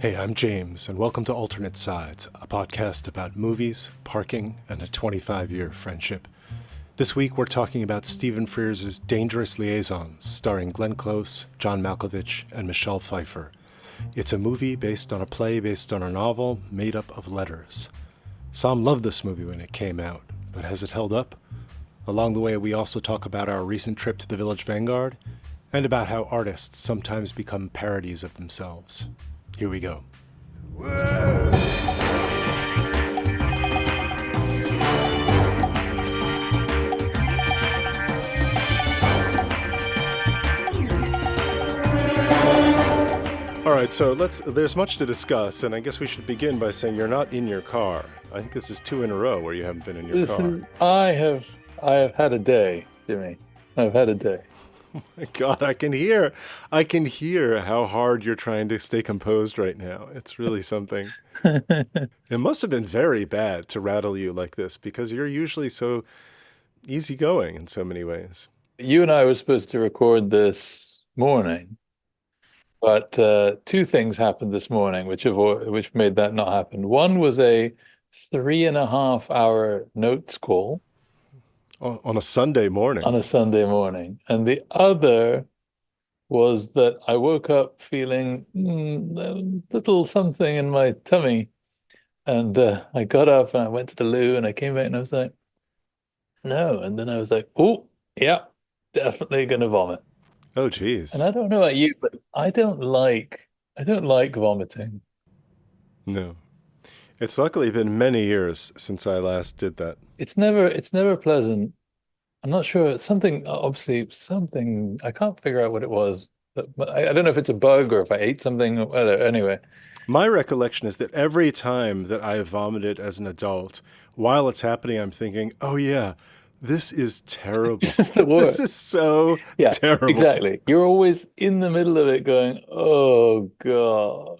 Hey, I'm James, and welcome to Alternate Sides, a podcast about movies, parking, and a 25-year friendship. This week we're talking about Stephen Frears' Dangerous Liaisons, starring Glenn Close, John Malkovich, and Michelle Pfeiffer. It's a movie based on a play based on a novel made up of letters. Some loved this movie when it came out, but has it held up? Along the way, we also talk about our recent trip to the Village Vanguard, and about how artists sometimes become parodies of themselves. Here we go. All right, so there's much to discuss, and I guess we should begin by saying you're not in your car. I think this is 2 in a row where you haven't been in your car. I have had a day, Jimmy. I've had a day. Oh my God, I can hear how hard you're trying to stay composed right now. It's really something. It must have been very bad to rattle you like this because you're usually so easygoing in so many ways. You and I were supposed to record this morning, but 2 things happened this morning which made that not happen. One was a 3.5-hour notes call. On a Sunday morning. On a Sunday morning. And the other was that I woke up feeling a little something in my tummy. And I got up and I went to the loo and I came back and I was like, no. And then I was like, oh, yeah, definitely going to vomit. Oh, geez. And I don't know about you, but I don't like vomiting. No. It's luckily been many years since I last did that. It's never pleasant. I'm not sure. It's something, I can't figure out what it was. But I don't know if it's a bug or if I ate something or whatever. Anyway. My recollection is that every time that I have vomited as an adult, while it's happening, I'm thinking, oh yeah, this is terrible. This is the worst. This is so terrible. Exactly. You're always in the middle of it going, oh God.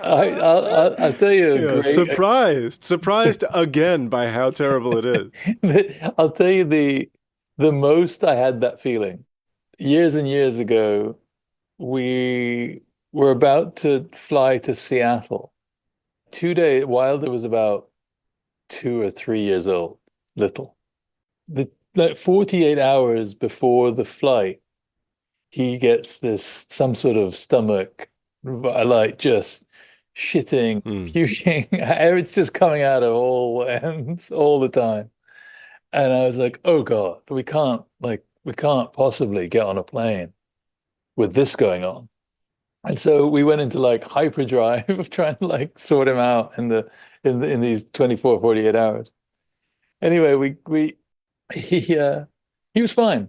I'll tell you. Surprised again by how terrible it is. I'll tell you the most I had that feeling. Years and years ago, we were about to fly to Seattle. 2 days, Wilder was about 2 or 3 years old, little. Like 48 hours before the flight, he gets some sort of stomach, like just shitting, puking. It's just coming out of all ends all the time. And I was like, oh God, we can't possibly get on a plane with this going on. And so we went into like hyperdrive of trying to like sort him out in these 24, 48 hours. Anyway, he was fine.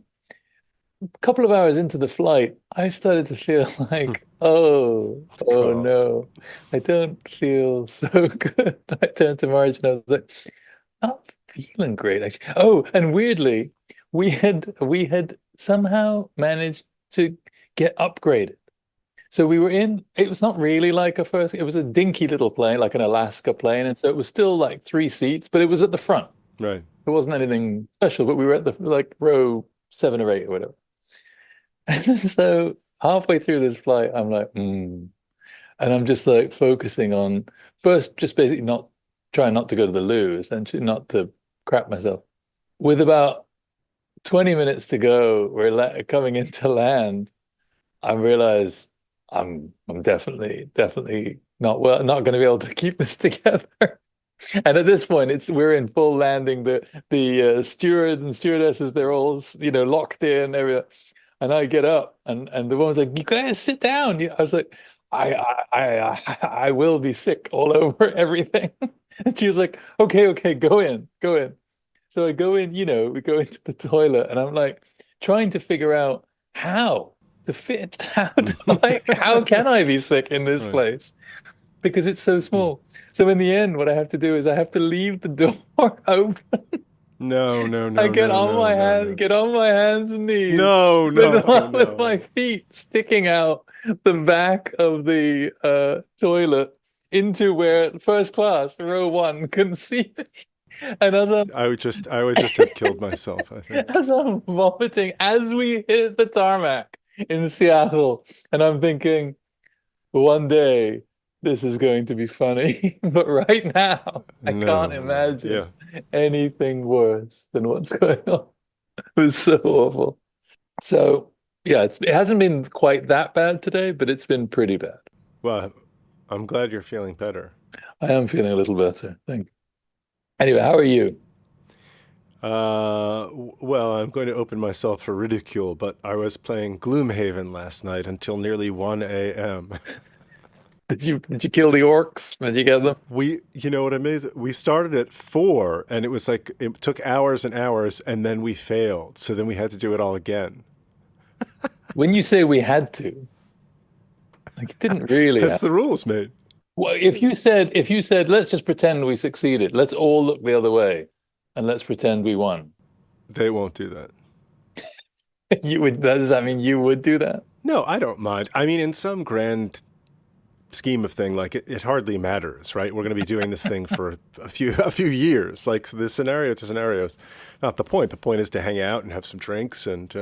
A couple of hours into the flight, I started to feel like, oh no, I don't feel so good. I turned to Marge and I was like, not feeling great, actually. Oh, and weirdly, we had somehow managed to get upgraded. So it was not really like it was a dinky little plane, like an Alaska plane. And so it was still like 3 seats, but it was at the front. Right. It wasn't anything special, but we were at the like row 7 or 8 or whatever. And so halfway through this flight, I'm like, and I'm just like focusing on first, just basically trying not to go to the loo, essentially, not to crap myself. With about 20 minutes to go, we're coming into land. I realize I'm definitely not going to be able to keep this together. And at this point, we're in full landing. The stewards and stewardesses, they're all locked in. Everything. And I get up, and the woman's like, "You guys sit down." I was like, "I will be sick all over everything." And she was like, "Okay, go in." So I go in. We go into the toilet, and I'm like trying to figure out how to fit. How can I be sick in this place? Because it's so small. So in the end, what I have to do is I have to leave the door open. No. I get on my hands and knees. With my feet sticking out the back of the toilet into where first class, row 1, couldn't see me. And I would just have killed myself, I think. As I'm vomiting, as we hit the tarmac in Seattle, and I'm thinking, one day this is going to be funny. But right now, I can't No, no, yeah. imagine anything worse than what's going on. It was so awful. So, yeah, it hasn't been quite that bad today, but it's been pretty bad. Well, I'm glad you're feeling better. I am feeling a little better. Thank you. Anyway, how are you? Well, I'm going to open myself for ridicule, but I was playing Gloomhaven last night until nearly 1 a.m. Did you kill the orcs? Did you get them? You know what amazing? We started at 4, and it was like it took hours and hours, and then we failed. So then we had to do it all again. When you say we had to, like it didn't really That's happen. the rules, mate. Well, if you said let's just pretend we succeeded, let's all look the other way and let's pretend we won. They won't do that. You would, does that mean you would do that? No, I don't mind. I mean, in some grand scheme of thing, like it hardly matters, right? We're going to be doing this thing for a few years. Like the scenario to scenario is not the point. The point is to hang out and have some drinks and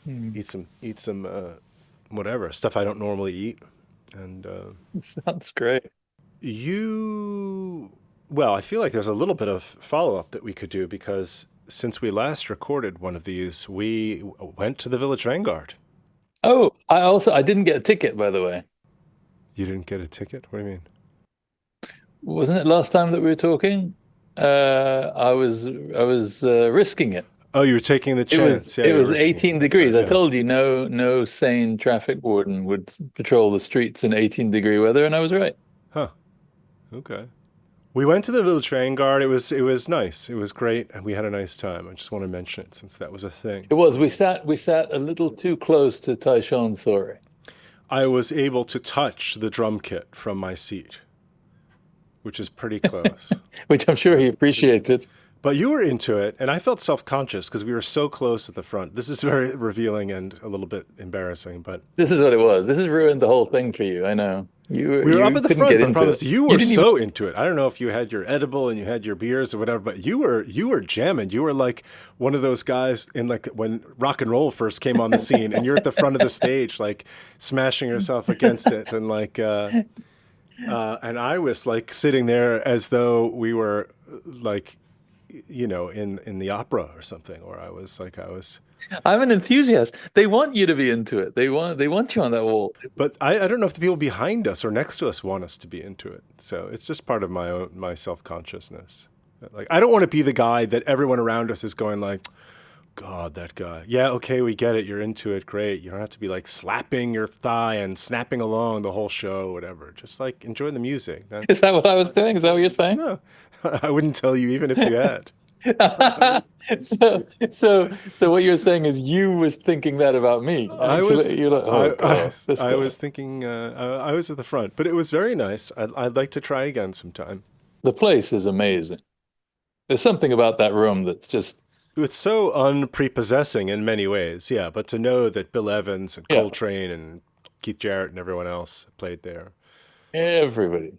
eat some whatever stuff I don't normally eat. And Sounds great. you, well, I feel like there's a little bit of follow up that we could do because since we last recorded one of these, we went to the Village Vanguard. Oh, I didn't get a ticket, by the way. You didn't get a ticket? What do you mean? Wasn't it last time that we were talking? I was risking it. Oh, you were taking the It chance. was Yeah, it you were was risking it. 18 That's right. degrees. I Yeah. told you no sane traffic warden would patrol the streets in 18-degree weather, and I was right. Huh. Okay. We went to the Village Vanguard. It was nice. It was great, and we had a nice time. I just want to mention it since that was a thing. It was. We sat a little too close to Tyshawn Sorry. I was able to touch the drum kit from my seat, which is pretty close. Which I'm sure he appreciated. But you were into it, and I felt self-conscious because we were so close at the front. This is very revealing and a little bit embarrassing, but This is what it was. This has ruined the whole thing for you. I know. we were You up at the couldn't front. get But the into problem it. is, you You were didn't even. so into it. I don't know if you had your edible and you had your beers or whatever, but you were jamming. You were like one of those guys in like when rock and roll first came on the scene, and you're at the front of the stage, like smashing yourself against it, and and I was like sitting there as though we were like in the opera or something, or I was. I'm an enthusiast. They want you to be into it. They want you on that wall. But I don't know if the people behind us or next to us want us to be into it. So it's just part of my self consciousness. Like I don't want to be the guy that everyone around us is going like, God, that guy. Yeah, okay, we get it. You're into it. Great. You don't have to be like slapping your thigh and snapping along the whole show, whatever. Just like enjoy the music. Is that what I was doing? Is that what you're saying? No, I wouldn't tell you even if you had. So what you're saying is you was thinking that about me. I was, Actually, you're like, I, oh God, this I guy. was thinking, I was at the front, but it was very nice. I'd like to try again sometime. The place is amazing. There's something about that room that's just, It's so unprepossessing in many ways, yeah. But to know that Bill Evans and yeah, Coltrane and Keith Jarrett and everyone else played there. everybody.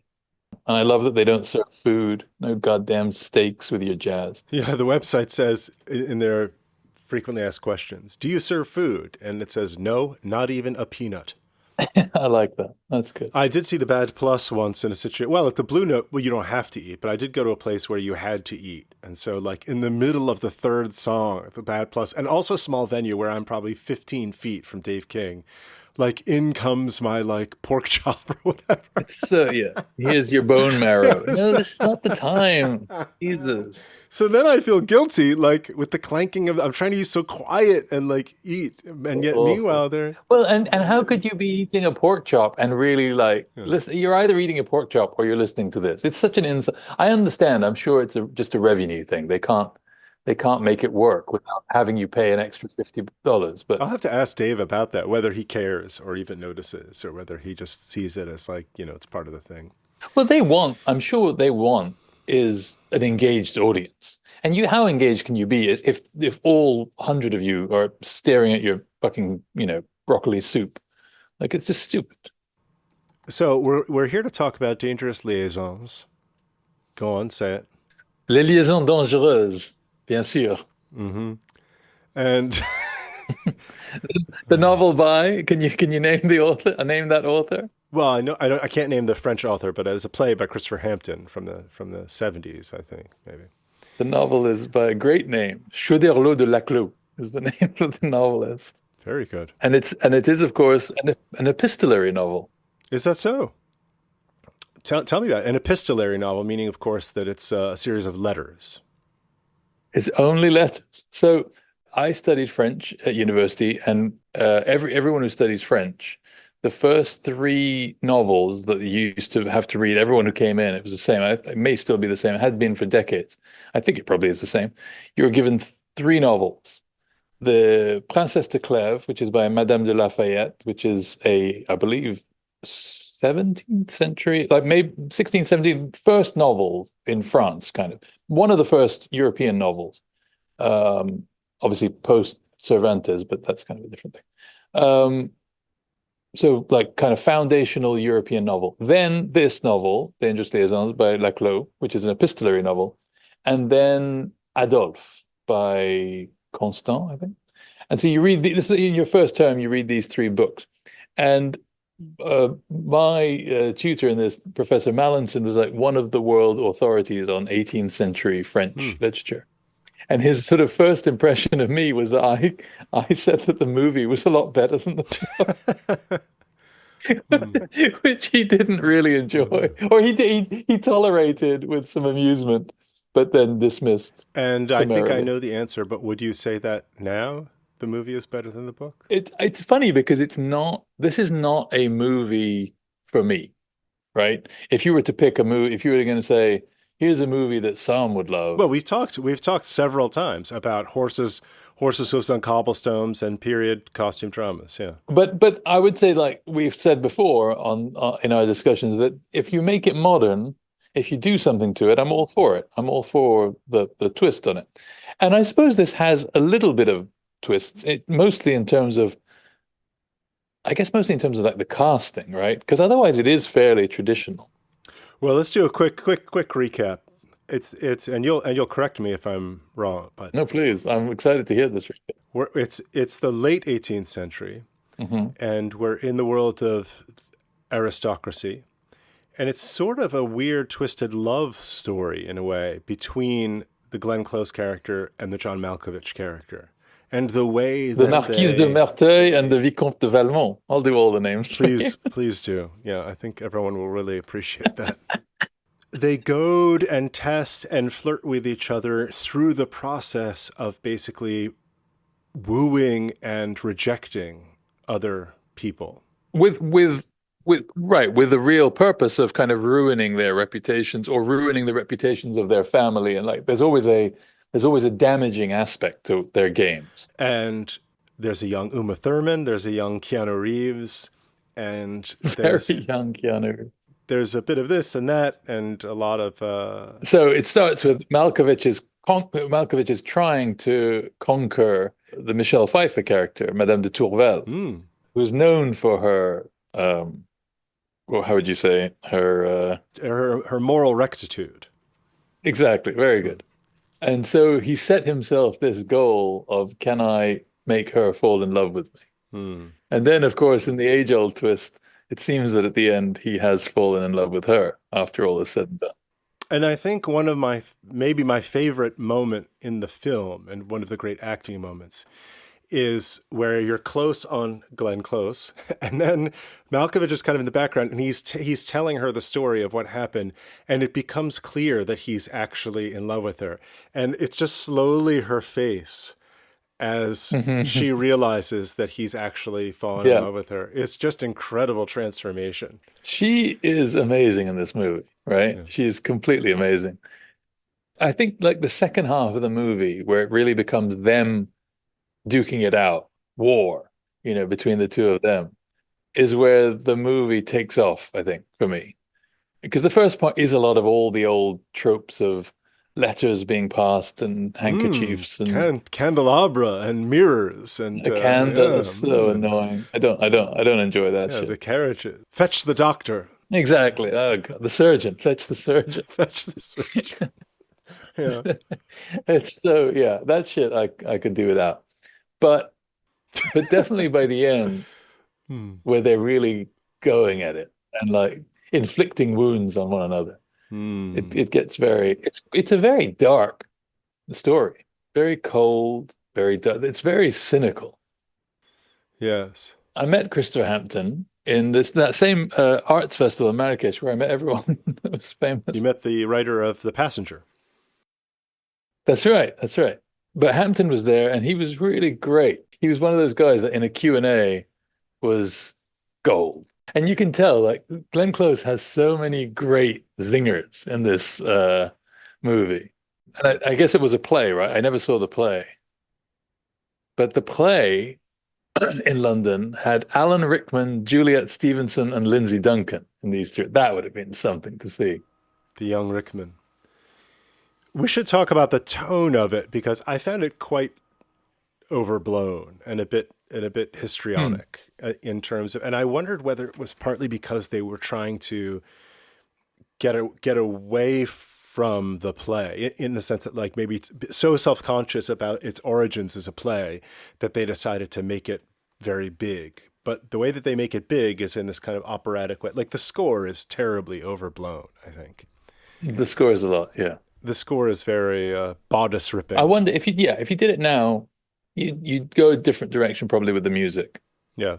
And I love that they don't serve food. No goddamn steaks with your jazz. Yeah, the website says in their frequently asked questions, do you serve food? And it says, no, not even a peanut. I like that. That's good. I did see the Bad Plus once in a situation. Well, at the Blue Note, well, you don't have to eat, but I did go to a place where you had to eat. And so, like, in the middle of the third song, the Bad Plus, and also a small venue where I'm probably 15 feet from Dave King, like, in comes my, like, pork chop or whatever. So yeah, here's your bone marrow. No, this is not the time. Jesus. So then I feel guilty, like, with the clanking of, I'm trying to be so quiet and, like, eat. And yet, Awful. meanwhile, they're, Well, and how could you be eating a pork chop and really like yeah. listen? You're either eating a pork chop or you're listening to this. It's such an insult. I understand. I'm sure it's just a revenue thing. They can't make it work without having you pay an extra $50. But I'll have to ask Dave about that, whether he cares or even notices, or whether he just sees it as, like, it's part of the thing. well, I'm sure what they want is an engaged audience. And how engaged can you be is if all 100 of you are staring at your fucking, broccoli soup. Like it's just stupid. So we're here to talk about Dangerous Liaisons. Go on, say it. Les liaisons dangereuses, bien sûr. And The novel by, can you name the author? Name that author? Well, I can't name the French author, but it was a play by Christopher Hampton from the 70s, I think, maybe. The novel is by a great name. Chauderlot de Laclos is the name of the novelist. Very good. And it is, of course, an epistolary novel. Is that so? Tell me about it. An epistolary novel, meaning, of course, that it's a series of letters. It's only letters. So I studied French at university, and everyone who studies French, the first three novels that you used to have to read, everyone who came in, it was the same. It may still be the same. It had been for decades. I think it probably is the same. You were given three novels. The Princesse de Clèves, which is by Madame de Lafayette, which is I believe, 17th century, like maybe 16th, 17th, first novel in France, kind of. One of the first European novels. Obviously post Cervantes, but that's kind of a different thing. So like kind of foundational European novel. Then this novel, Dangerous Liaisons by Laclos, which is an epistolary novel. And then Adolphe by Constant, I think. And so you read this in your first term, you read these three books. And my tutor in this, Professor Mallinson, was like one of the world authorities on 18th century French literature. And his sort of first impression of me was that I said that the movie was a lot better than the book, which he didn't really enjoy, or he tolerated with some amusement, but then dismissed. And I think I know the answer, but would you say that now the movie is better than the book? It's funny because this is not a movie for me, right? If you were to pick a movie, if you were going to say, here's a movie that some would love. Well, we've talked several times about horses hooves on cobblestones and period costume dramas. Yeah. But I would say, like we've said before in our discussions, that if you make it modern, if you do something to it, I'm all for it. I'm all for the twist on it. And I suppose this has a little bit of twists, mostly in terms of like the casting, right? Because otherwise it is fairly traditional. Well, let's do a quick recap. It's and you'll correct me if I'm wrong, but no, please, I'm excited to hear this recap. It's the late 18th century, and we're in the world of aristocracy, and it's sort of a weird, twisted love story in a way between the Glenn Close character and the John Malkovich character. And the way the Marquise de Merteuil and the Vicomte de Valmont. I'll do all the names. Please do. Yeah, I think everyone will really appreciate that. They goad and test and flirt with each other through the process of basically wooing and rejecting other people. With the real purpose of kind of ruining their reputations or ruining the reputations of their family. And like there's always a damaging aspect to their games. And there's a young Uma Thurman, there's a young Keanu Reeves, and very young Keanu Reeves. There's a bit of this and that, and a lot of. So it starts with Malkovich is trying to conquer the Michelle Pfeiffer character, Madame de Tourvel, who's known for her. Well, how would you say her moral rectitude? Exactly, very good. And so he set himself this goal of, can I make her fall in love with me? And then, of course, in the age-old twist, it seems that at the end he has fallen in love with her after all is said and done. And I think one of my favorite moment in the film, and one of the great acting moments, is where you're close on Glenn Close, and then Malkovich is kind of in the background, and he's telling her the story of what happened, and it becomes clear that he's actually in love with her, and it's just slowly her face as she realizes that he's actually fallen in love with her. It's just incredible transformation. She is amazing in this movie, right? Yeah. She is completely amazing. I think like the second half of the movie, where it really becomes them duking it out, war, between the two of them, is where the movie takes off, I think, for me. Because the first part is a lot of all the old tropes of letters being passed and handkerchiefs and candelabra and mirrors and the candle is so annoying. I don't enjoy that shit. The carriages. Fetch the doctor. Exactly. Oh God. The surgeon. Fetch the surgeon. Fetch the surgeon. Yeah. It's so that shit I could do without. But definitely by the end, where they're really going at it, and like inflicting wounds on one another. It Hmm. it gets very it's a very dark story, very cold, very dark. It's very cynical. Yes. I met Christopher Hampton in this that same arts festival in Marrakesh where I met everyone that was You famous. met the writer of The Passenger. That's right. That's right. But Hampton was there and he was really great. He was one of those guys that in a Q&A was gold. And you can tell like Glenn Close has so many great zingers in this movie. And I guess it was a play, right? I never saw the play. But the play in London had Alan Rickman, Juliet Stevenson, and Lindsay Duncan in these three. That would have been something to see. The young Rickman. We should talk about the tone of it because I found it quite overblown and a bit Hmm. histrionic in terms of, and I wondered whether it was partly because they were trying to get away from the play in the sense that like maybe so self-conscious about its origins as a play that they decided to make it very big. But the way that they make it big is in this kind of operatic way. Like the score is terribly overblown, I think. The score is a lot, yeah. The score is very bodice I ripping. wonder if you, yeah, if you did it now, you'd go a different direction probably with the music. Yeah.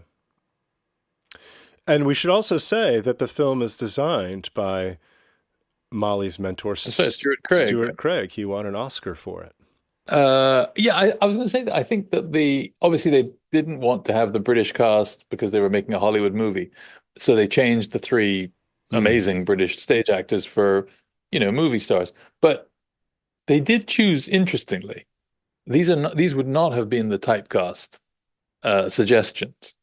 And we should also say that the film is designed by Molly's mentor, That's right, Stuart Craig, Stuart right? Craig. He won an Oscar for it. Yeah, I was going to say that I think that the obviously they didn't want to have the British cast because they were making a Hollywood movie, so they changed the three Mm. amazing British stage actors for, movie stars. But they did choose interestingly. These would not have been the typecast suggestions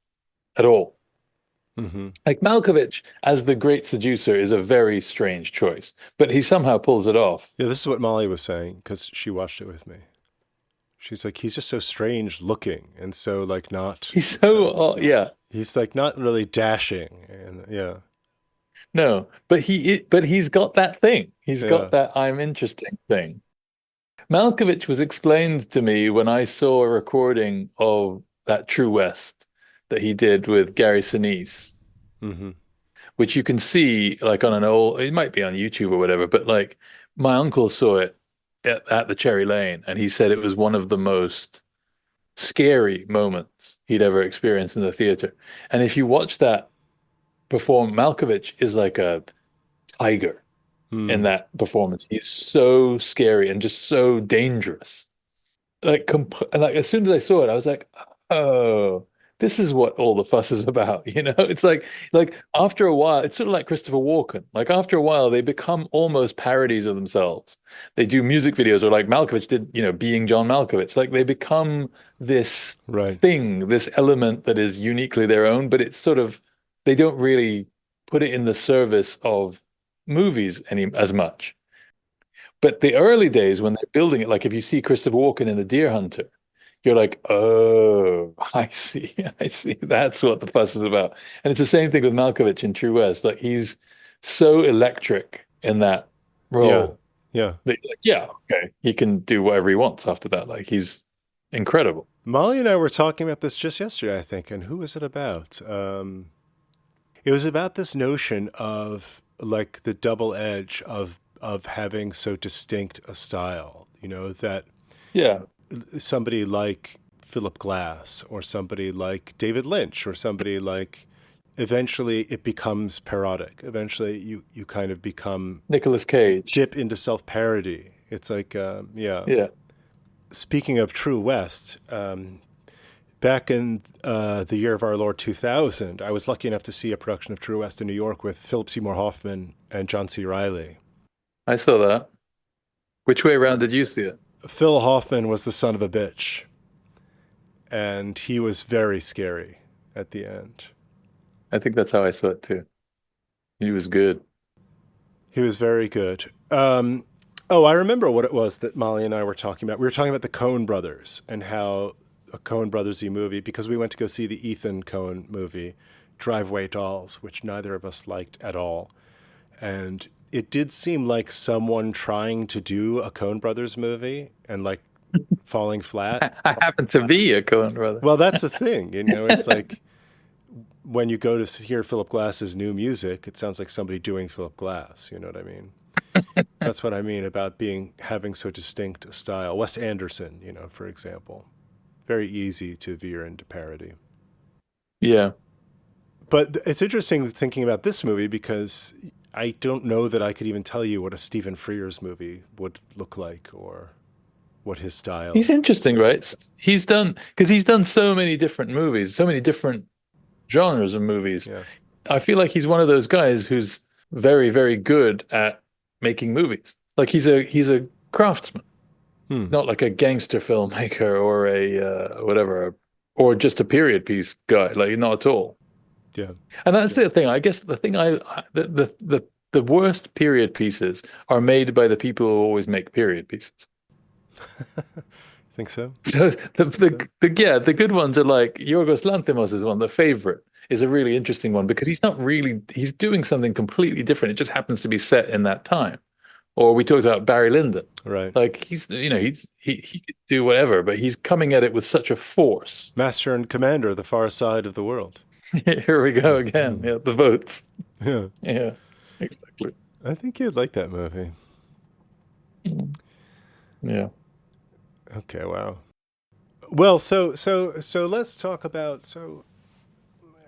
at all. Hmm. Like Malkovich as the great seducer is a very strange choice, but he somehow pulls it off. Yeah, this is what Molly was saying because she watched it with me. She's like, he's just so strange looking and so like not. He's so, yeah, He's like not really dashing, and yeah, no, but he's got that thing. He's yeah. got that I'm interesting thing. Malkovich was explained to me when I saw a recording of that True West that he did with Gary Sinise, Hmm. which you can see like on an old, it might be on YouTube or whatever, but like my uncle saw it at the Cherry Lane and he said it was one of the most scary moments he'd ever experienced in the theater. And if you watch that perform, Malkovich is like a tiger in Mm. that performance. He's so scary and just so dangerous. Like as soon as I saw it, I was like, oh, this is what all the fuss is about. It's like after a while, it's sort of like Christopher Walken. Like after a while, they become almost parodies of themselves. They do music videos, or like Malkovich did, being John Malkovich. Like they become this Right. thing, this element that is uniquely their own, but it's sort of they don't really put it in the service of movies any as much. But the early days when they're building it, like if you see Christopher Walken in The Deer Hunter, you're like, oh, I see. I see. That's what the fuss is about. And it's the same thing with Malkovich in True West. Like he's so electric in that Yeah. role Yeah. that you're like, yeah, okay. He can do whatever he wants after that. Like he's incredible. Molly and I were talking about this just yesterday, I think. And who was it about? It was about this notion of like the double edge of having so distinct a style. That Yeah. somebody like Philip Glass or somebody like David Lynch or somebody like eventually it becomes parodic. Eventually you kind of become Nicolas Cage. dip into self-parody. It's like yeah. Yeah. Speaking of True West, back in the year of our Lord 2000, I was lucky enough to see a production of True West in New York with Philip Seymour Hoffman and John C. Reilly. I saw that. Which way around did you see it? Phil Hoffman was the son of a bitch, and he was very scary at the end. I think that's how I saw it too. He was good. He was very good. Oh, I remember what it was that Molly and I were talking about. We were talking about the Coen brothers and how a Coen Brothers-y movie, because we went to go see the Ethan Coen movie, Driveway Dolls, which neither of us liked at all. And it did seem like someone trying to do a Coen Brothers movie and like falling flat. I happen to be a Coen brother. Well, that's the thing, it's like when you go to hear Philip Glass's new music, it sounds like somebody doing Philip Glass. You know what I mean? That's what I mean about having so distinct a style. Wes Anderson, for example, very easy to veer into parody. Yeah. But it's interesting thinking about this movie because I don't know that I could even tell you what a Stephen Frears movie would look like or what his style. He's interesting, right? Because he's done so many different movies, so many different genres of movies. Yeah. I feel like he's one of those guys who's very, very good at making movies. Like he's a craftsman, not like a gangster filmmaker or a whatever, or just a period piece guy. Like not at all. Yeah. And that's the thing. I guess the thing the worst period pieces are made by the people who always make period pieces. Think so? So the good ones are like Yorgos Lanthimos is one. The Favorite is a really interesting one because he's doing something completely different. It just happens to be set in that time. Or we talked about Barry Lyndon. Right. Like he could do whatever, but he's coming at it with such a force. Master and Commander, The Far Side of the World. Here we go again. Yeah, the votes. Yeah. Yeah. Exactly. I think you'd like that movie. Yeah. Okay, wow. Well, so let's talk about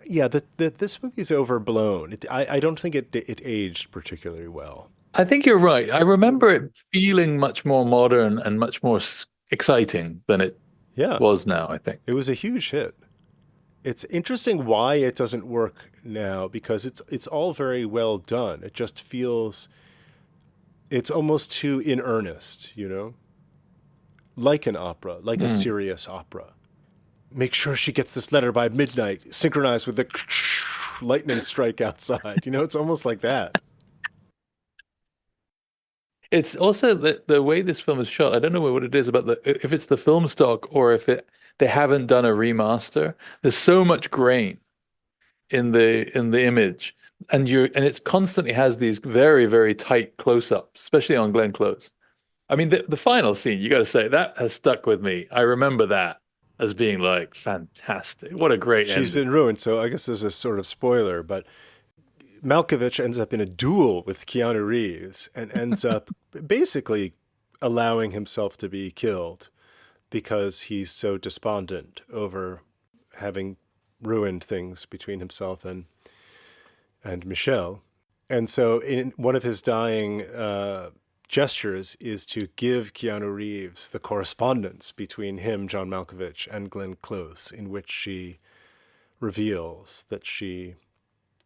this movie's overblown. I don't think it aged particularly well. I think you're right. I remember it feeling much more modern and much more exciting than it was now, I think. It was a huge hit. It's interesting why it doesn't work now because it's all very well done. It just feels it's almost too in earnest, like an opera, like a serious opera. Make sure she gets this letter by midnight, synchronized with the lightning strike outside. It's almost like that. It's also the way this film is shot. I don't know what it is about if it's the film stock or if they haven't done a remaster. There's so much grain in the image, and it's constantly has these very, very tight close-ups, especially on Glenn Close. I mean, the final scene, you got to say, that has stuck with me. I remember that as being like fantastic. What a great ending. She's been ruined, so I guess there's a sort of spoiler, but Malkovich ends up in a duel with Keanu Reeves and ends up basically allowing himself to be killed because he's so despondent over having ruined things between himself and Michelle. And so in one of his dying gestures is to give Keanu Reeves the correspondence between him, John Malkovich, and Glenn Close, in which she reveals that she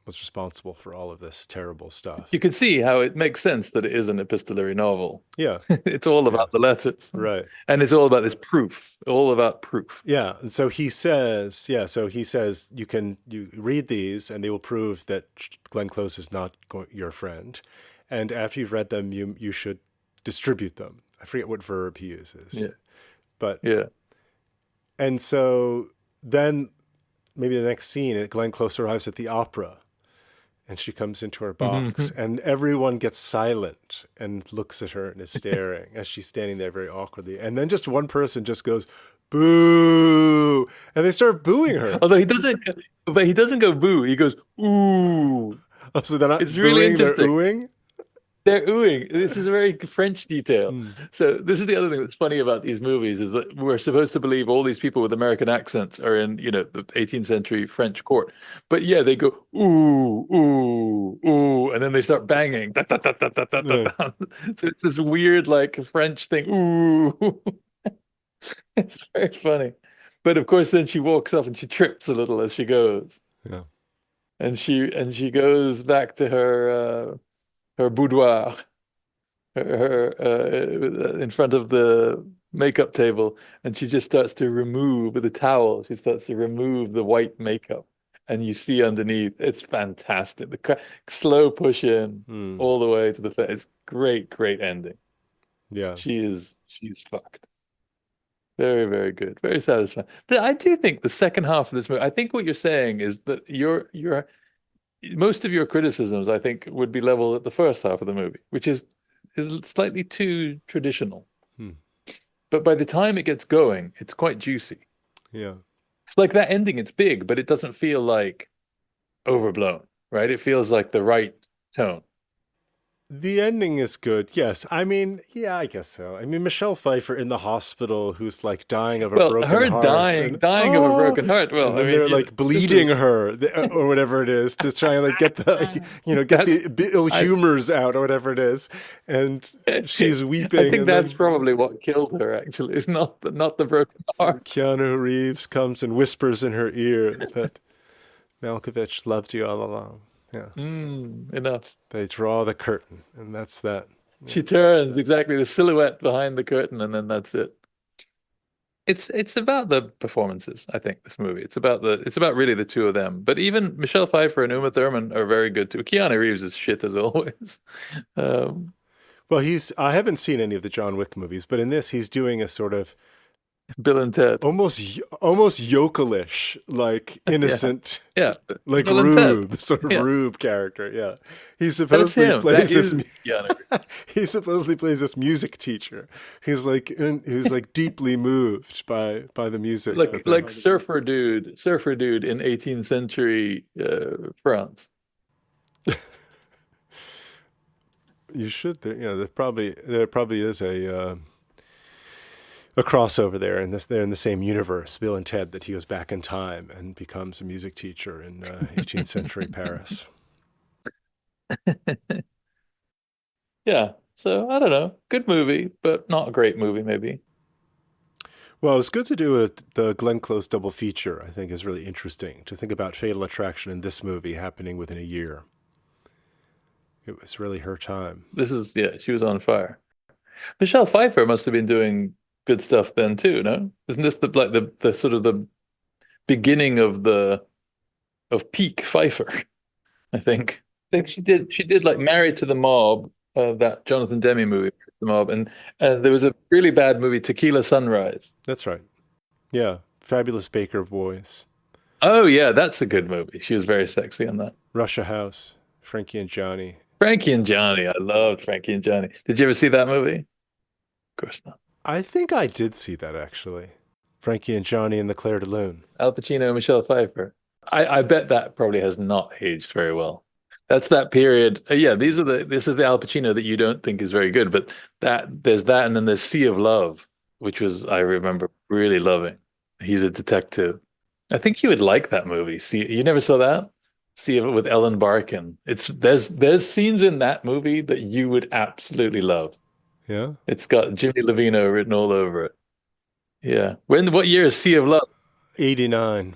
was responsible for all of this terrible stuff. You can see how it makes sense that it is an epistolary novel. Yeah. It's all about the letters. Right. And it's all about this proof, all about proof. Yeah. And so he says, you read these and they will prove that Glenn Close is not your friend. And after you've read them, you should distribute them. I forget what verb he uses. Yeah. But yeah. And so then maybe the next scene, Glenn Close arrives at the opera. And she comes into her box, and everyone gets silent and looks at her and is staring as she's standing there very awkwardly. And then just one person just goes, boo! And they start booing her. Although he doesn't go boo, he goes, ooh. Oh, so they're not it's booing, really interesting. They're oohing? They're oohing. This is a very French detail. So this is the other thing that's funny about these movies is that we're supposed to believe all these people with American accents are in, the 18th century French court. But yeah, they go, ooh, ooh, ooh, and then they start banging. Da, da, da, da, da, da, da. So it's this weird, like, French thing. Ooh. It's very funny. But of course, then she walks off and she trips a little as she goes. Yeah. And she goes back to her boudoir, her in front of the makeup table, and she just starts to remove with a towel. She starts to remove the white makeup, and you see underneath. It's fantastic. The slow push in all the way to the face. It's great ending. Yeah, she's fucked. Very, very good. Very satisfying. I do think the second half of this movie. I think what you're saying is that you're. Most of your criticisms, I think, would be leveled at the first half of the movie, which is slightly too traditional. But by the time it gets going, it's quite juicy. Yeah. Like that ending, it's big, but it doesn't feel like overblown, right? It feels like the right tone. The ending is good. Yes. I mean, yeah, I guess so. I mean, Michelle Pfeiffer in the hospital who's like dying of a Well, broken her heart dying of a broken heart. Well, and I then mean, they're like this bleeding is her or whatever it is to try and like get the, get that's the ill I humors out or whatever it is. And she's I weeping think and that's then probably what killed her, actually. It's not the broken heart. Keanu Reeves comes and whispers in her ear that Malkovich loved you all along. Yeah. Enough. They draw the curtain and that's that. She turns exactly the silhouette behind the curtain, and then that's it. It's about the performances, I think, this movie. It's about really the two of them. But even Michelle Pfeiffer and Uma Thurman are very good too. Keanu Reeves is shit as always. Um, Well, I haven't seen any of the John Wick movies, but in this he's doing a sort of Bill and Ted. almost yokelish, like Yeah. innocent, Yeah. like Bill and Ted. Rube, sort of Yeah. Rube character. Yeah, he That's supposedly him. plays That this. is Keanu Reeves. He supposedly plays this music teacher. Who's like deeply moved by the music. Like surfer dude in 18th century France. You should. There probably is a crossover there, and they're in the same universe, Bill and Ted, that he goes back in time and becomes a music teacher in 18th century Paris. Yeah. So I don't know. Good movie, but not a great movie, maybe. Well, it's good to do the Glenn Close double feature. I think is really interesting to think about Fatal Attraction and this movie happening within a year. It was really her time. Yeah, she was on fire. Michelle Pfeiffer must have been doing good stuff then too, no? Isn't this the sort of the beginning of peak Pfeiffer, I think. I think she did like Married to the Mob, that Jonathan Demme movie, The Mob, and there was a really bad movie, Tequila Sunrise. That's right. Yeah, Fabulous Baker Boys, Oh yeah, that's a good movie. She was very sexy in that. Russia House, Frankie and Johnny. Frankie and Johnny. I loved Frankie and Johnny. Did you ever see that movie? Of course not. I think I did see that actually. Frankie and Johnny and the Claire de Lune. Al Pacino and Michelle Pfeiffer. I bet that probably has not aged very well. That's that period. Yeah, this is the Al Pacino that you don't think is very good, but there's that, and then there's Sea of Love, which was, I remember really loving. He's a detective. I think you would like that movie. See, you never saw that? See it with Ellen Barkin. There's scenes in that movie that you would absolutely love. Yeah. It's got Jimmy Lovino written all over it. Yeah. What year is Sea of Love? 89.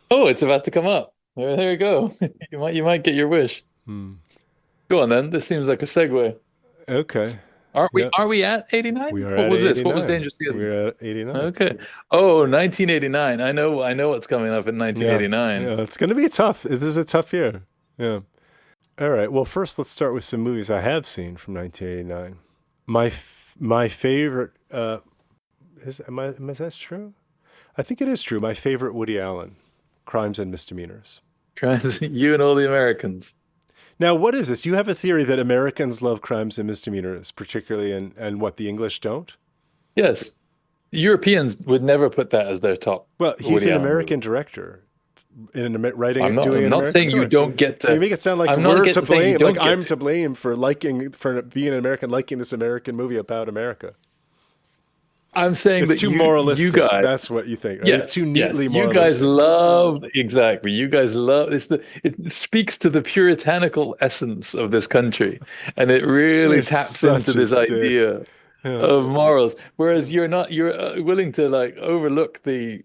Oh, it's about to come up. There you go. You might get your wish. Go on then. This seems like a segue. Okay. Are we Yeah. are we at 89? We are What at was this? What was 89. Dangerous Liaisons? We're at 89. Okay. Oh, 1989. I know what's coming up in 1989. Yeah, it's going to be tough. This is a tough year. Yeah. All right. Well, first let's start with some movies I have seen from 1989. My favorite is that true? I think it is true. My favorite Woody Allen, Crimes and Misdemeanors. You and all the Americans. Now, what is this? You have a theory that Americans love Crimes and Misdemeanors, particularly, and what the English don't? Yes. Europeans would never put that as their top. Well, he's Woody an Allen American movie. director, writing I'm and not, doing I'm an not American saying story. you don't get to. You make it sound like I'm not we're saying to you blame, don't like get I'm to. to blame for being an American, liking this American movie about America. I'm saying It's that too you moralistic. guys. That's what you think. Right? Yes, It's too neatly yes. moralistic. You guys love exactly. You guys love it speaks to the puritanical essence of this country, and it really You're taps such into a this dick. idea of morals. Whereas you're willing to like overlook the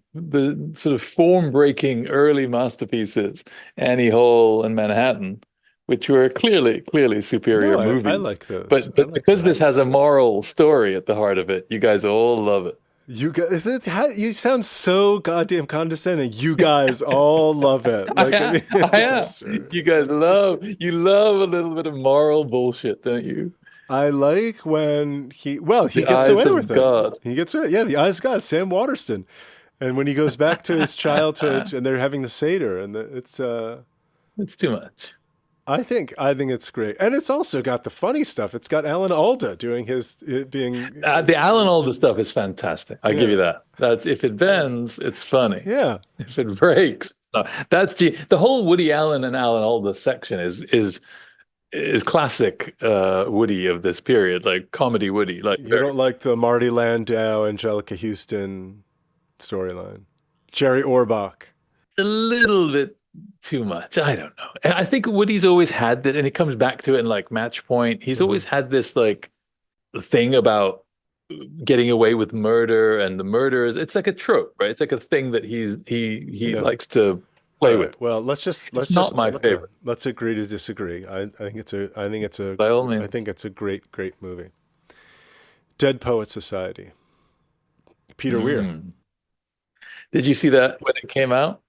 sort of form-breaking early masterpieces, Annie Hall and Manhattan, which were clearly superior No, I movies. like those. But I like because those. this has a moral story at the heart of it, you guys all love it. You sound so goddamn condescending. You guys all love it. Like, I mean, I it's am. absurd. You guys love a little bit of moral bullshit, don't you? I like when he The gets away eyes of with it. God. He gets away. Yeah, the eyes of God, Sam Waterston. And when he goes back to his childhood and they're having the Seder it's too much. I think it's great. And it's also got the funny stuff. It's got Alan Alda doing being The Alan Alda stuff is fantastic. I give you that. That's if it bends, it's funny. yeah. If it breaks, No, the whole Woody Allen and Alan Alda section is classic Woody of this period, like comedy Woody, like You very don't like the Marty Landau, Angelica Houston storyline? Jerry Orbach. a little bit too much. I don't know. And I think Woody's always had that, and he comes back to it in like Match Point. He's Hmm. always had this like thing about getting away with murder and the murders. It's like a trope, right? It's like a thing that he Yeah. likes to All play right. with. Well, It's not my yeah, favorite, let's agree to disagree. by all I means. think it's a great movie. Dead Poet Society. Peter Weir. Mm. Did you see that when it came out?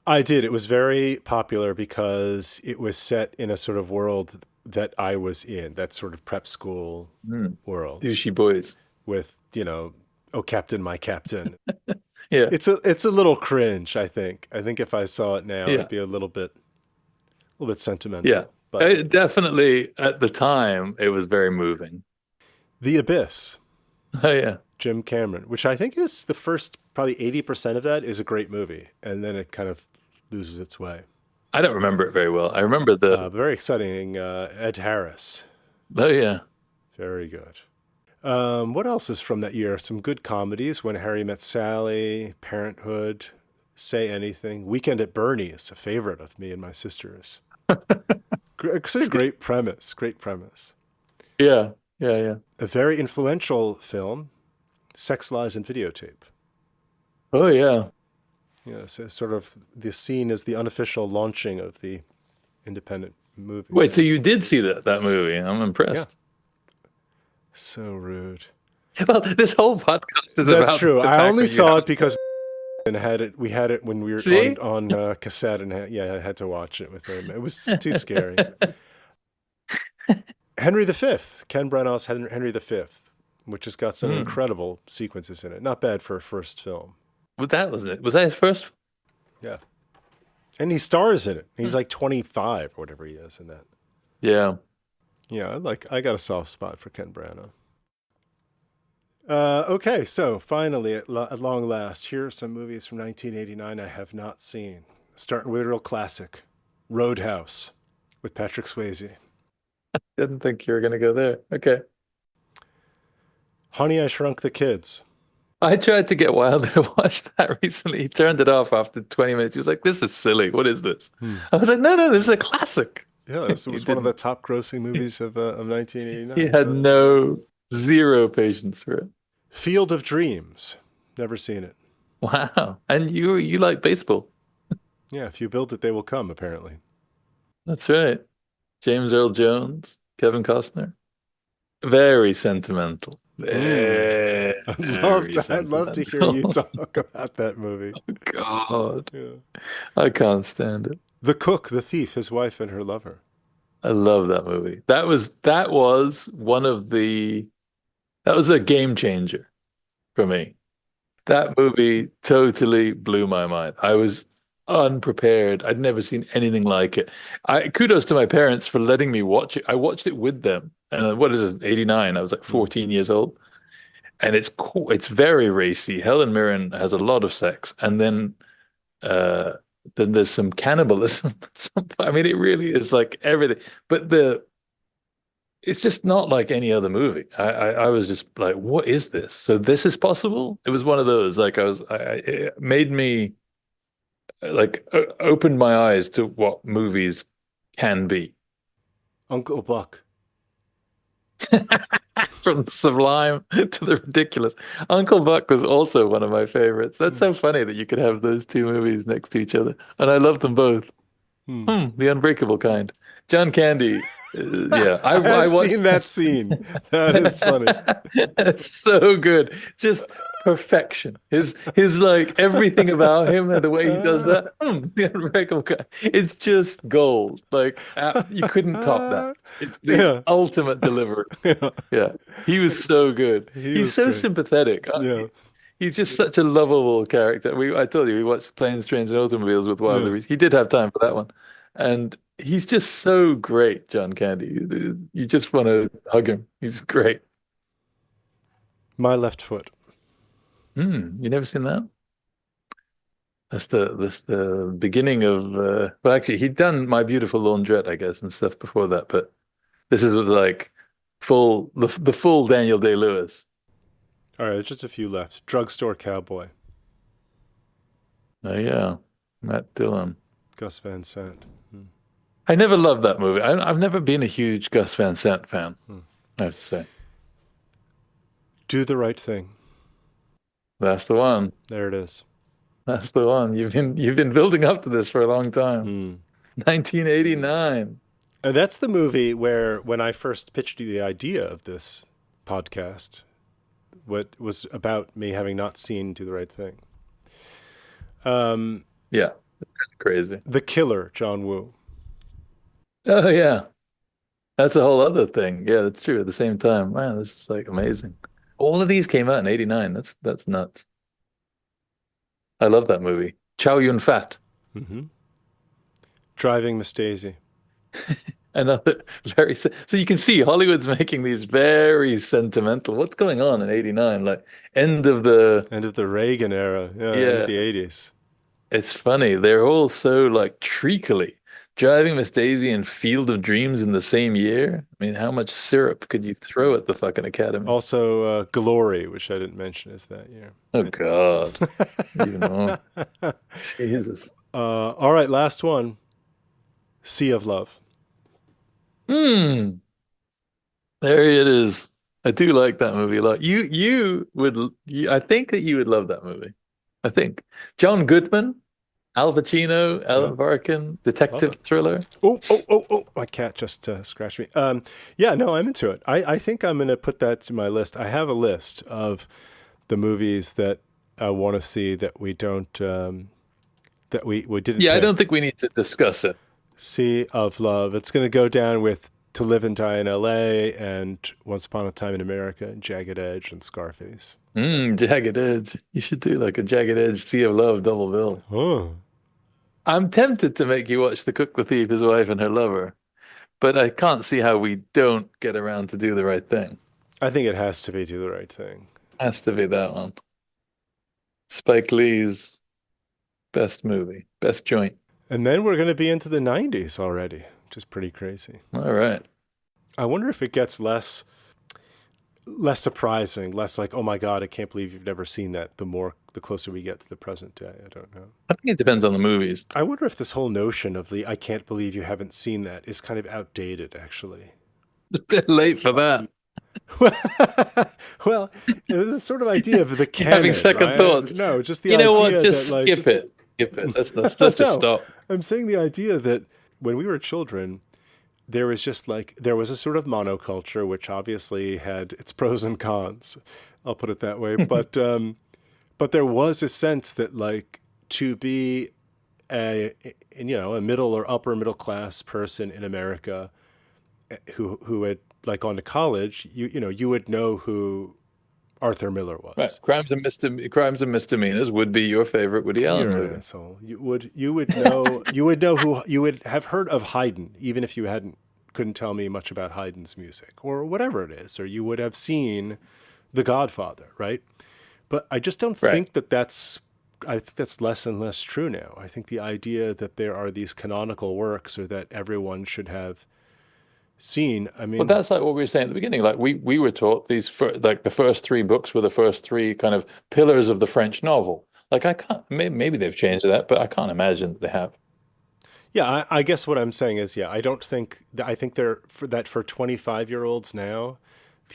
I did. It was very popular because it was set in a sort of world that I was in, that sort of prep school Mm. world Douchey boys. with, oh Captain, my Captain. Yeah, It's a little cringe, I think. I think if I saw it now, it'd yeah, be a little bit yeah. sentimental. But Definitely at the time, it was very moving. The Abyss, Oh yeah. Jim Cameron, which I think is the first probably 80% of that is a great movie, and then it kind of loses its way. I don't remember it very well. I remember the, Very exciting. Ed Harris, oh yeah. very good. What else is from that year? Some good comedies: When Harry Met Sally, Parenthood, Say Anything, Weekend at Bernie's, a favorite of me and my sisters. It's a great premise. Great premise. Yeah, yeah, yeah. A very influential film, Sex, Lies, and Videotape. Oh yeah. Yeah, so sort of the scene is the unofficial launching of the independent Wait, movies. so you did see that movie? I'm Yeah, impressed. so rude. Well, this whole podcast is That's about true. the I fact only that you saw have it because and had it. We had it when we were see? on cassette, and yeah, I had to watch it with him. It was too scary. Henry V, Ken Branagh's Henry V, which has got some Hmm. incredible sequences in it. Not bad for a first film. Well, that wasn't it. Was that his first? Yeah, and he stars in it. He's Hmm. like 25 or whatever he is in that. Yeah. Yeah, I got a soft spot for Ken Branagh. Okay, so finally, at long last, here are some movies from 1989 I have not seen. Starting with a real classic, Roadhouse, with Patrick Swayze. Didn't think you were gonna go there. Okay. Honey, I Shrunk the Kids. I tried to get Wilder to watch that recently. He turned it off after 20 minutes. He was like, "This is silly. What is this?" Hmm. I was like, "No, no, this is a classic." Yeah, this He was one of the didn't. top grossing movies of He 1989. had no zero patience for it. Field of Dreams. Never seen it. Wow. And you like baseball. Yeah, if you build it, they will come, apparently. That's right. James Earl Jones, Kevin Costner. Very sentimental. Hmm. Very I'd love to hear you sentimental. talk about that movie. God, Yeah. I can't stand it. The Cook, the Thief, his wife, and her lover. I love that movie. That was one of the that was a game changer for me. That movie totally blew my mind. I was unprepared. I'd never seen anything like it. Kudos to my parents for letting me watch it. I watched it with them. And what is this, 89? I was like Hmm. 14 years old. And it's cool. It's very racy. Helen Mirren has a lot of sex. And uh then there's some cannibalism. I mean, it really is like everything. But it's just not like any other movie. I was just like, what is this? So this is possible? It was one of those, like it made me like opened my eyes to what movies can be. Uncle Buck. From the sublime to the ridiculous. Uncle Buck was also one of my favorites. That's Hmm. so funny that you could have those two movies next to each other. And I love them both. Hmm. The unbreakable kind. John Candy. Yeah, I I have watched. seen that scene. That is funny. It's so good. Just perfection. His like everything about him and the way he does that. The unbreakable kind. It's just gold. Like you couldn't top that. It's the Yeah. ultimate delivery. Yeah. Yeah, he was so good. He He's was so great. sympathetic. Yeah. He's just such a lovable character. I told you, we watched Planes, Trains, and Automobiles with Yeah. Wilder. He did have time for that one, and he's just so great, John Candy. You just want to hug him. He's great. My Left Foot. You never seen that? That's the beginning of well, actually he'd done My Beautiful Laundrette, I guess, and stuff before that, but this is like the full Daniel Day-Lewis. All right, just a few left. Drugstore Cowboy, Oh yeah, Matt Dillon. Gus Van Sant. Hmm. I never loved that movie. I've never been a huge Gus Van Sant fan, Hmm. I have to say. Do the Right Thing. That's the one. There it is. That's the one. You've been building up to this for a long time. Hmm. 1989. And that's the movie where, when I first pitched you the idea of this podcast, what was about me having not seen Do the Right Thing. Yeah, crazy. The Killer, John Woo. Oh yeah. That's a whole other thing. Yeah, that's true. At the same time, man, this is like amazing. All of these came out in 89. That's nuts. I love that movie. Chow Yun-fat. Hmm. Driving Miss Daisy. Another so you can see Hollywood's making these very sentimental. What's going on in 89? Like end of the End of the Reagan era. Yeah, end of yeah, the 80s. it's funny. They're all so like treacly. Driving Miss Daisy and Field of Dreams in the same year. I mean, how much syrup could you throw at the fucking Academy? Also, Glory, which I didn't mention, is that year. Oh God. Even more. Jesus. All right, last one. Sea of Love. Hmm. There it is. I do like that movie a lot. I think that you would love that movie. I think. John Goodman, Al Pacino, Yeah, Alan Barkin, love detective it. thriller. Oh, oh, oh, oh. My cat just scratched me. Yeah, no, I'm into it. I think I'm going to put that to my list. I have a list of the movies that I want to see that we don't, that we didn't Yeah, I don't pick. think we need to discuss it. Sea of Love. It's going to go down with To Live and Die in L.A. and Once Upon a Time in America and Jagged Edge and Scarface. Jagged Edge. You should do like a Jagged Edge Sea of Love double bill. Oh, I'm tempted to make you watch The Cook, the Thief, His Wife, and Her Lover, but I can't see how we don't get around to Do the Right Thing. I think it has to be Do the Right Thing. Has to be that one. Spike Lee's best movie, best joint. And then we're going to be into the 90s already, which is pretty crazy. All right. I wonder if it gets less surprising, less like, oh my God, I can't believe you've never seen that, the closer we get to the present day. I don't know. I think it depends on the movies. I wonder if this whole notion of the I can't believe you haven't seen that is kind of outdated, actually. A bit late for that. Well, this sort of idea of the You're having canon, second right? thoughts. No, just the You know what? idea Just that like skip it. Skip it. Let's just no, stop. I'm saying the idea that when we were children, there was a sort of monoculture, which obviously had its pros and cons. I'll put it that way. But there was a sense that like to be a middle or upper middle class person in America who had like gone to college, you would know who Arthur Miller Right. was. Crimes and Misdemeanors would be your favorite Woody Allen You're an movie. asshole. You would know who you would have heard of Haydn, even if you couldn't tell me much about Haydn's music or whatever it is, or you would have seen The Godfather, right? But I just don't Right. think I think that's less and less true now. I think the idea that there are these canonical works or that everyone should have seen, I Well, mean, that's like what we were saying at the beginning. Like we were taught like the first three books were the first three kind of pillars of the French novel. Like I can't maybe they've changed that, but I can't imagine that they have. yeah, I guess what I'm saying is, yeah, I don't think I think for 25-year-olds now,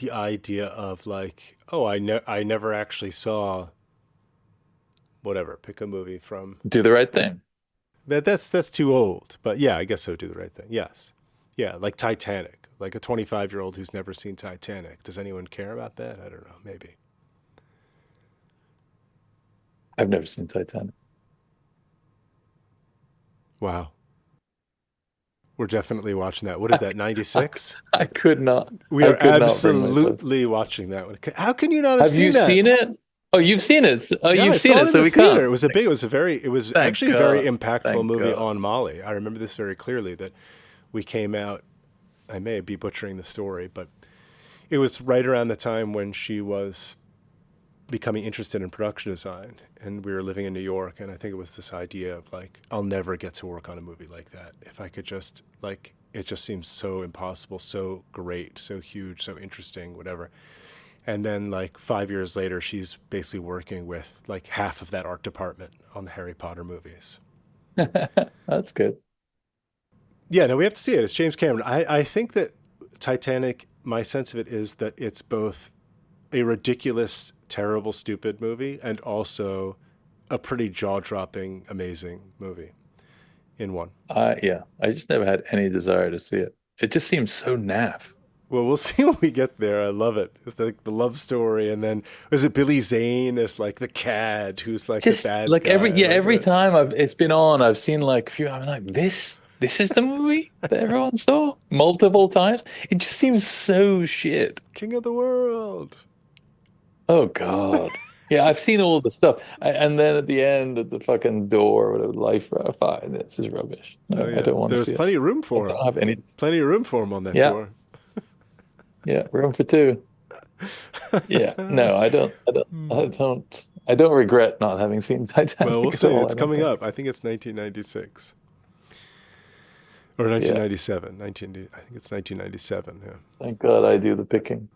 the idea of like, oh, I never actually saw whatever, pick a movie from Do the right thing. that's too old. But yeah, I guess so. Do the right thing. Yes, yeah, like Titanic, like a 25-year-old who's never seen Titanic. Does anyone care about that? I don't know. Maybe. I've never seen Titanic. Wow, we're definitely watching that. What is that? 96? I could not. We I are could not bring myself. absolutely watching that one. How can you not have Have you seen that? seen it? Oh, you've seen it. Oh, Yeah, I you've seen saw it it, in so the we theater. can't. It was Thank actually a very God. impactful Thank movie God. on Molly. I remember this very clearly that we came out, I may be butchering the story, but it was right around the time when she was becoming interested in production design, and we were living in New York, and I think it was this idea of like, I'll never get to work on a movie like that. If I could just like, it just seems so impossible, so great, so huge, so interesting, whatever. And then like 5 years later, she's basically working with like half of that art department on the Harry Potter movies. That's good. Yeah, no, we have to see it. It's James Cameron. I think that Titanic, my sense of it is that it's both a ridiculous, terrible, stupid movie and also a pretty jaw-dropping, amazing movie in one. Yeah, I just never had any desire to see it. It just seems so naff. Well, we'll see when we get there. I love it. It's like the love story, and then was it Billy Zane as like the cad who's like Just the bad like guy? every time it's been on, I've seen like a few. I'm like, this is the movie that everyone saw multiple times. It just seems so shit. King of the World. Oh God. Yeah, I've seen all the stuff, and then at the end, at the fucking door, whatever, life fine. This is rubbish. No, Oh, yeah. I don't want to see There's plenty of room for I him. don't have any. Plenty of room for him on that Yeah. door. Yeah, room for two. Yeah, no, I don't regret not having seen Titanic. Well, we'll at see. all, It's I don't coming think. up. I think it's 1996 or 1997. I think it's 1997. Yeah. Thank God I do the picking.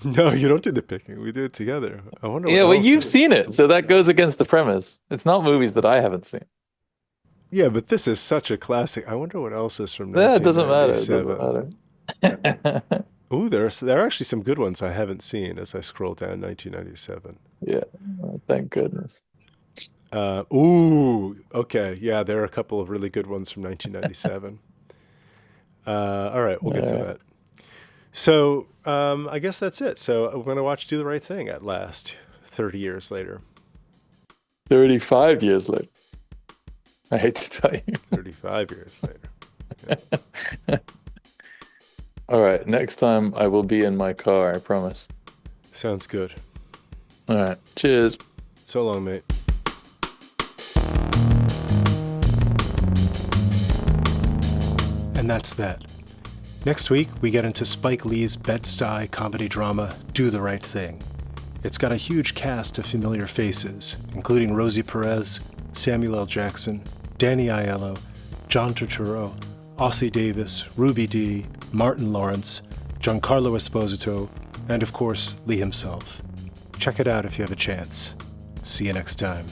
No, you don't do the picking. We do it together. I wonder. Yeah, what well, else you've is- seen it, so that goes against the premise. It's not movies that I haven't seen. Yeah, but this is such a classic. I wonder what else is from Yeah, it doesn't matter. It 1997. doesn't matter. Ooh, there are actually some good ones I haven't seen as I scroll down 1997. Yeah, oh, thank goodness. Ooh, okay. Yeah, there are a couple of really good ones from 1997. All right, we'll get to All right. that. So I guess that's it. So we're going to watch Do the Right Thing at last, 30 years later. 35 years later. I hate to tell you. 35 years later. All right, next time I will be in my car, I promise. Sounds good. All right, cheers. So long, mate. And that's that. Next week, we get into Spike Lee's Bed-Stuy comedy drama, Do the Right Thing. It's got a huge cast of familiar faces, including Rosie Perez, Samuel L. Jackson, Danny Aiello, John Turturro, Ossie Davis, Ruby Dee, Martin Lawrence, Giancarlo Esposito, and of course, Lee himself. Check it out if you have a chance. See you next time.